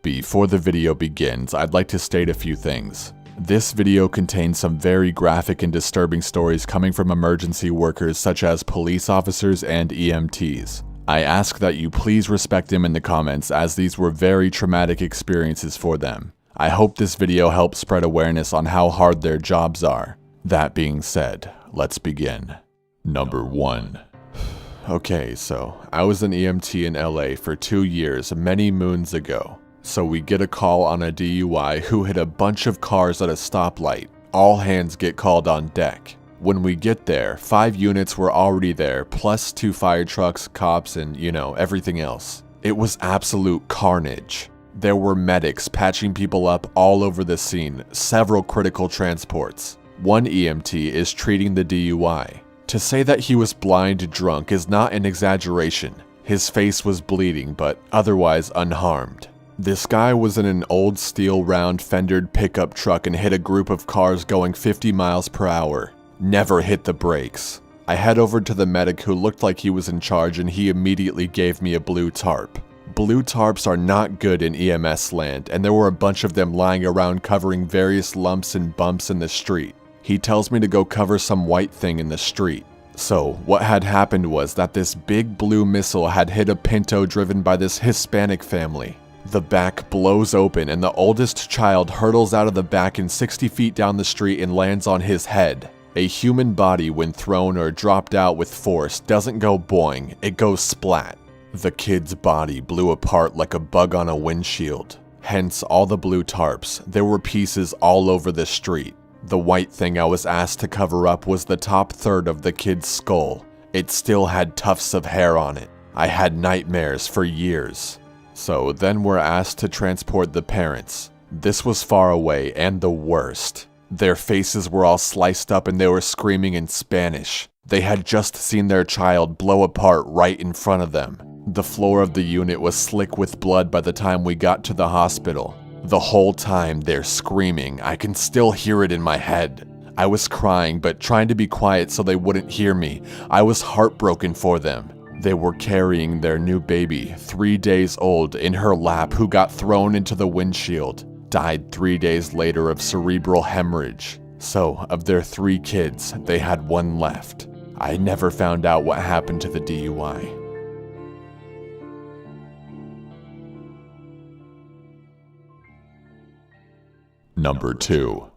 Before the video begins, I'd like to state a few things. This video contains some very graphic and disturbing stories coming from emergency workers such as police officers and EMTs. I ask that you please respect them in the comments, as these were very traumatic experiences for them. I hope this video helps spread awareness on how hard their jobs are. That being said, let's begin. Number 1. Okay, so I was an EMT in LA for 2 years many moons ago. So we get a call on a DUI who hit a bunch of cars at a stoplight. All hands get called on deck. When we get there, 5 units were already there, plus 2 fire trucks, cops, and everything else. It was absolute carnage. There were medics patching people up all over the scene, several critical transports. One EMT is treating the DUI. To say that he was blind drunk is not an exaggeration. His face was bleeding, but otherwise unharmed. This guy was in an old steel round fendered pickup truck and hit a group of cars going 50 miles per hour. Never hit the brakes. I head over to the medic who looked like he was in charge, and he immediately gave me a blue tarp. Blue tarps are not good in EMS land, and there were a bunch of them lying around covering various lumps and bumps in the street. He tells me to go cover some white thing in the street. So, what had happened was that this big blue missile had hit a Pinto driven by this Hispanic family. The back blows open and the oldest child hurtles out of the back and 60 feet down the street and lands on his head. A human body, when thrown or dropped out with force, doesn't go boing, it goes splat. The kid's body blew apart like a bug on a windshield. Hence all the blue tarps. There were pieces all over the street. The white thing I was asked to cover up was the top third of the kid's skull. It still had tufts of hair on it. I had nightmares for years. So then we're asked to transport the parents. This was far away and the worst. Their faces were all sliced up and they were screaming in Spanish. They had just seen their child blow apart right in front of them. The floor of the unit was slick with blood by the time we got to the hospital. The whole time they're screaming, I can still hear it in my head. I was crying but trying to be quiet so they wouldn't hear me. I was heartbroken for them. They were carrying their new baby, 3 days old, in her lap, who got thrown into the windshield. Died 3 days later of cerebral hemorrhage. So, of their 3 kids, they had 1 left. I never found out what happened to the DUI. Number 2.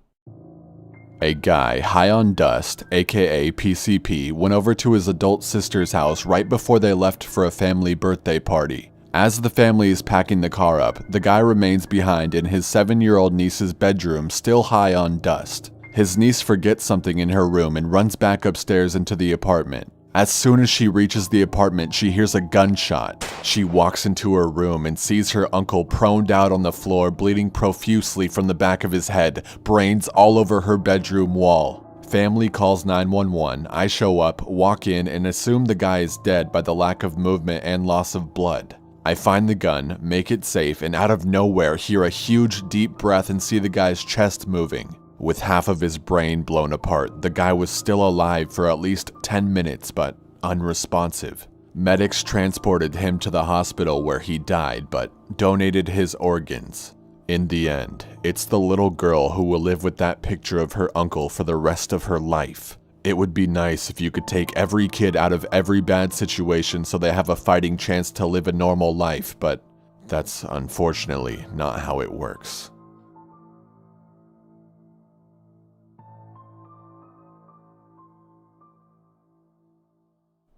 A guy high on dust, aka PCP, went over to his adult sister's house right before they left for a family birthday party. As the family is packing the car up, the guy remains behind in his 7-year-old niece's bedroom, still high on dust. His niece forgets something in her room and runs back upstairs into the apartment. As soon as she reaches the apartment, she hears a gunshot. She walks into her room and sees her uncle proned out on the floor, bleeding profusely from the back of his head, brains all over her bedroom wall. Family calls 911, I show up, walk in, and assume the guy is dead by the lack of movement and loss of blood. I find the gun, make it safe, and out of nowhere hear a huge deep breath and see the guy's chest moving. With half of his brain blown apart, the guy was still alive for at least 10 minutes, but unresponsive. Medics transported him to the hospital where he died, but donated his organs. In the end, it's the little girl who will live with that picture of her uncle for the rest of her life. It would be nice if you could take every kid out of every bad situation so they have a fighting chance to live a normal life, but that's unfortunately not how it works.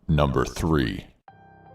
Number 3.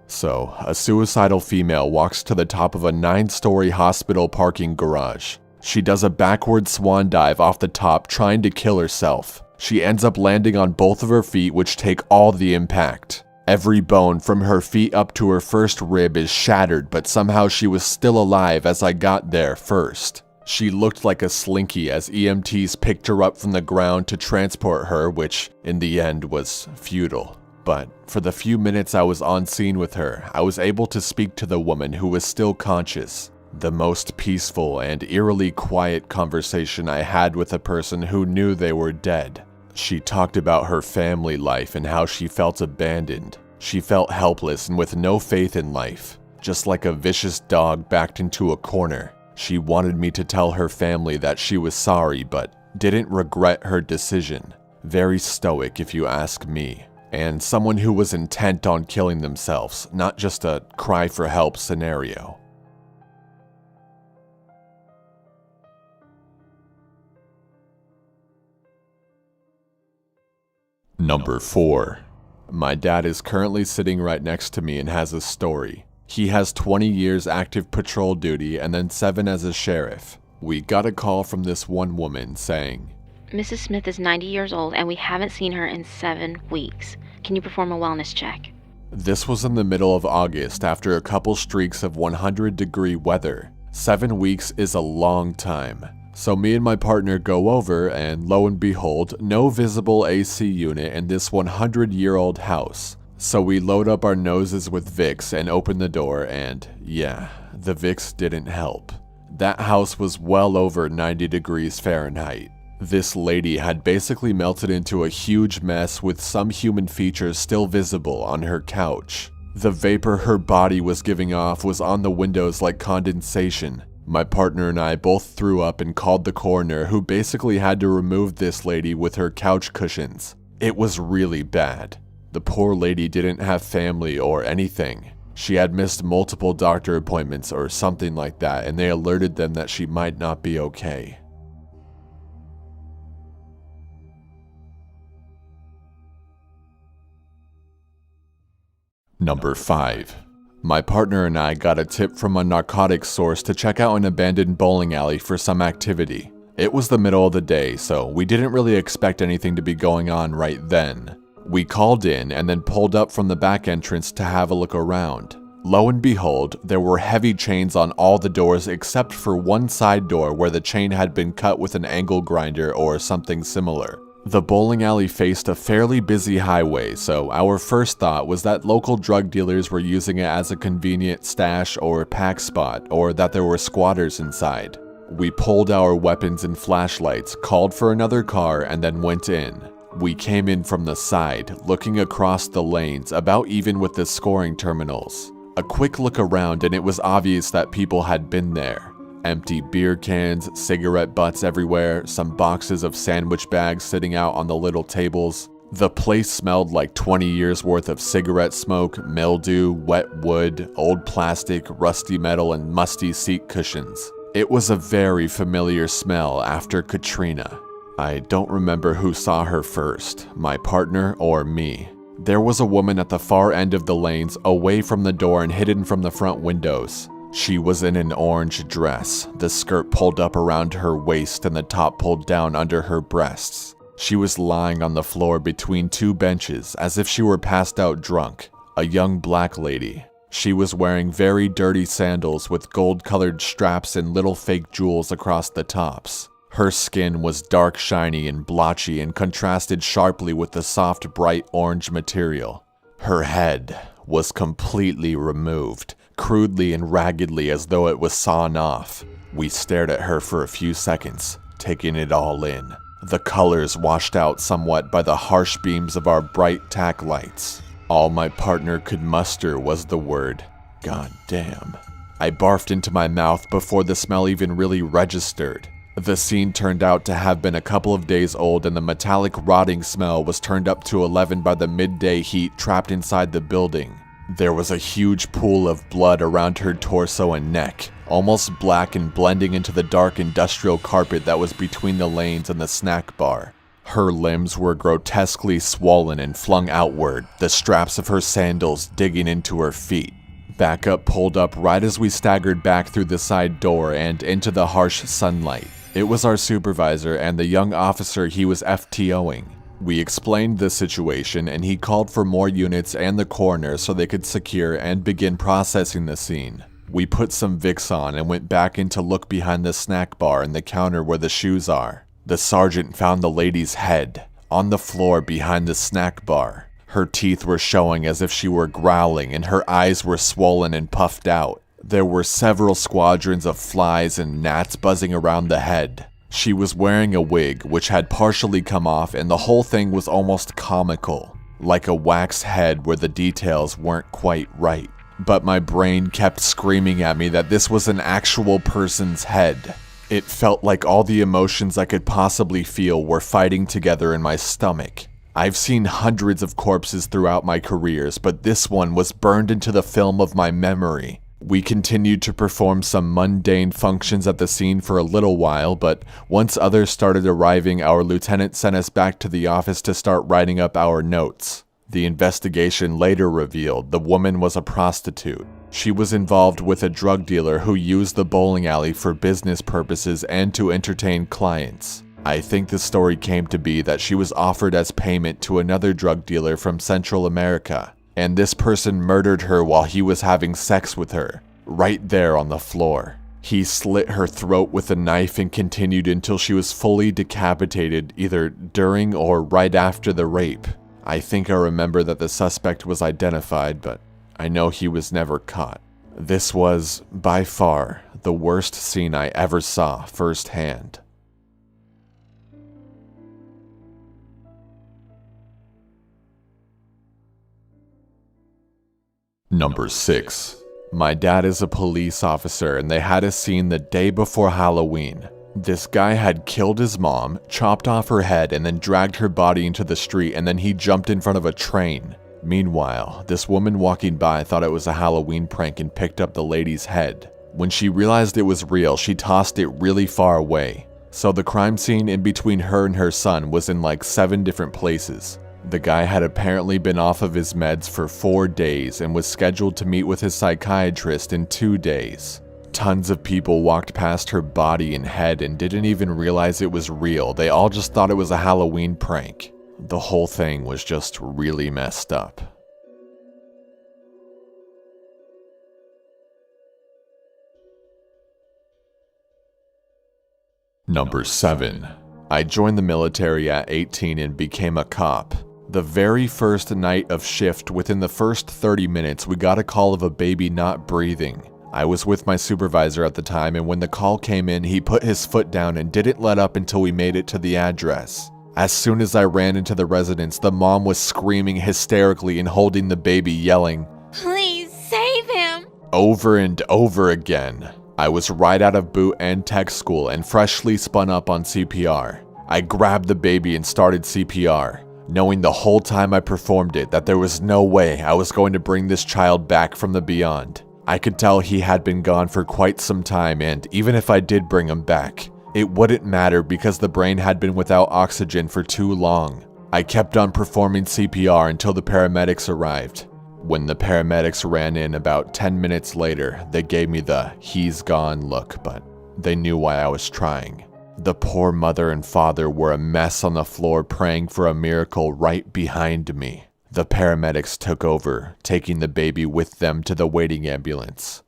So, a suicidal female walks to the top of a 9-story hospital parking garage. She does a backward swan dive off the top, trying to kill herself. She ends up landing on both of her feet, which take all the impact. Every bone from her feet up to her first rib is shattered, but somehow she was still alive as I got there first. She looked like a slinky as EMTs picked her up from the ground to transport her, which, in the end, was futile. But for the few minutes I was on scene with her, I was able to speak to the woman who was still conscious. The most peaceful and eerily quiet conversation I had with a person who knew they were dead. She talked about her family life and how she felt abandoned. She felt helpless and with no faith in life, just like a vicious dog backed into a corner. She wanted me to tell her family that she was sorry, but didn't regret her decision. Very stoic if you ask me. And someone who was intent on killing themselves, not just a cry for help scenario. Number 4. My dad is currently sitting right next to me and has a story. He has 20 years active patrol duty and then 7 as a sheriff. We got a call from this one woman saying, Mrs. Smith is 90 years old and we haven't seen her in 7 weeks. Can you perform a wellness check? This was in the middle of August after a couple streaks of 100-degree weather. 7 weeks is a long time. So me and my partner go over and lo and behold, no visible AC unit in this 100-year-old house. So we load up our noses with Vicks and open the door and yeah, the Vicks didn't help. That house was well over 90 degrees Fahrenheit. This lady had basically melted into a huge mess with some human features still visible on her couch. The vapor her body was giving off was on the windows like condensation. My partner and I both threw up and called the coroner, who basically had to remove this lady with her couch cushions. It was really bad. The poor lady didn't have family or anything. She had missed multiple doctor appointments or something like that, and they alerted them that she might not be okay. Number 5. My partner and I got a tip from a narcotics source to check out an abandoned bowling alley for some activity. It was the middle of the day, so we didn't really expect anything to be going on right then. We called in and then pulled up from the back entrance to have a look around. Lo and behold, there were heavy chains on all the doors except for one side door where the chain had been cut with an angle grinder or something similar. The bowling alley faced a fairly busy highway, so our first thought was that local drug dealers were using it as a convenient stash or pack spot, or that there were squatters inside. We pulled our weapons and flashlights, called for another car, and then went in. We came in from the side, looking across the lanes, about even with the scoring terminals. A quick look around and it was obvious that people had been there. Empty beer cans, cigarette butts everywhere, some boxes of sandwich bags sitting out on the little tables. The place smelled like 20 years worth of cigarette smoke, mildew, wet wood, old plastic, rusty metal, and musty seat cushions. It was a very familiar smell after Katrina. I don't remember who saw her first, my partner or me. There was a woman at the far end of the lanes, away from the door and hidden from the front windows. She was in an orange dress, the skirt pulled up around her waist and the top pulled down under her breasts. She was lying on the floor between 2 benches as if she were passed out drunk, a young black lady. She was wearing very dirty sandals with gold-colored straps and little fake jewels across the tops. Her skin was dark, shiny, and blotchy and contrasted sharply with the soft, bright orange material. Her head was completely removed, crudely and raggedly as though it was sawn off. We stared at her for a few seconds, taking it all in. The colors washed out somewhat by the harsh beams of our bright tack lights. All my partner could muster was the word, "God damn." I barfed into my mouth before the smell even really registered. The scene turned out to have been a couple of days old, and the metallic rotting smell was turned up to 11 by the midday heat trapped inside the building. There was a huge pool of blood around her torso and neck, almost black and blending into the dark industrial carpet that was between the lanes and the snack bar. Her limbs were grotesquely swollen and flung outward, the straps of her sandals digging into her feet. Backup pulled up right as we staggered back through the side door and into the harsh sunlight. It was our supervisor and the young officer he was FTOing. We explained the situation and he called for more units and the coroner so they could secure and begin processing the scene. We put some Vicks on and went back in to look behind the snack bar and the counter where the shoes are. The sergeant found the lady's head on the floor behind the snack bar. Her teeth were showing as if she were growling and her eyes were swollen and puffed out. There were several squadrons of flies and gnats buzzing around the head. She was wearing a wig which had partially come off and the whole thing was almost comical, like a wax head where the details weren't quite right. but my brain kept screaming at me that this was an actual person's head. It felt like all the emotions I could possibly feel were fighting together in my stomach. I've seen hundreds of corpses throughout my careers, but this one was burned into the film of my memory. We continued to perform some mundane functions at the scene for a little while, but once others started arriving, our lieutenant sent us back to the office to start writing up our notes. The investigation later revealed the woman was a prostitute. She was involved with a drug dealer who used the bowling alley for business purposes and to entertain clients. I think the story came to be that she was offered as payment to another drug dealer from Central America, and this person murdered her while he was having sex with her, right there on the floor. He slit her throat with a knife and continued until she was fully decapitated either during or right after the rape. I think I remember that the suspect was identified, but I know he was never caught. This was, by far, the worst scene I ever saw firsthand. Number 6. My dad is a police officer and they had a scene the day before Halloween. This guy had killed his mom, chopped off her head, and then dragged her body into the street, and then he jumped in front of a train. Meanwhile, this woman walking by thought it was a Halloween prank and picked up the lady's head. When she realized it was real, she tossed it really far away. So the crime scene in between her and her son was in like 7 different places. The guy had apparently been off of his meds for 4 days and was scheduled to meet with his psychiatrist in 2 days. Tons of people walked past her body and head and didn't even realize it was real. They all just thought it was a Halloween prank. The whole thing was just really messed up. Number 7. I joined the military at 18 and became a cop. The very first night of shift, within the first 30 minutes, we got a call of a baby not breathing. I was with my supervisor at the time, and when the call came in, he put his foot down and didn't let up until we made it to the address. As soon as I ran into the residence, the mom was screaming hysterically and holding the baby, yelling, "Please save him!" over and over again. I was right out of boot and tech school and freshly spun up on CPR. I grabbed the baby and started CPR, knowing the whole time I performed it that there was no way I was going to bring this child back from the beyond. I could tell he had been gone for quite some time, and even if I did bring him back, it wouldn't matter because the brain had been without oxygen for too long. I kept on performing CPR until the paramedics arrived. When the paramedics ran in about 10 minutes later, they gave me the "he's gone" look, but they knew why I was trying. The poor mother and father were a mess on the floor praying for a miracle right behind me. The paramedics took over, taking the baby with them to the waiting ambulance.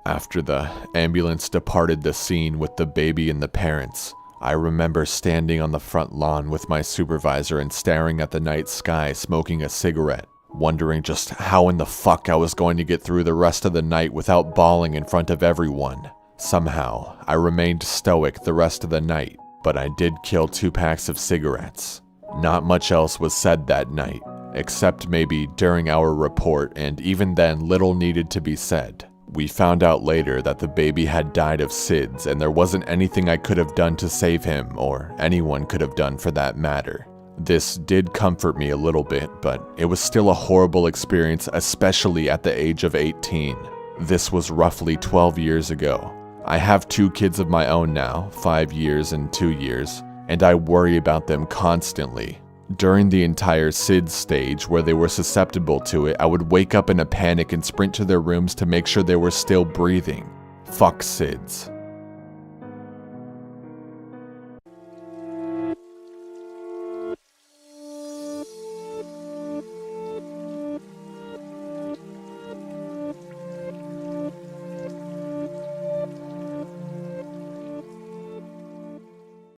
After the ambulance departed the scene with the baby and the parents, I remember standing on the front lawn with my supervisor and staring at the night sky smoking a cigarette, wondering just how in the fuck I was going to get through the rest of the night without bawling in front of everyone. Somehow, I remained stoic the rest of the night, but I did kill 2 packs of cigarettes. Not much else was said that night, except maybe during our report, and even then little needed to be said. We found out later that the baby had died of SIDS, and there wasn't anything I could have done to save him, or anyone could have done for that matter. This did comfort me a little bit, but it was still a horrible experience, especially at the age of 18. This was roughly 12 years ago. I have 2 kids of my own now, 5 years and 2 years, and I worry about them constantly. During the entire SIDS stage where they were susceptible to it, I would wake up in a panic and sprint to their rooms to make sure they were still breathing. Fuck SIDS.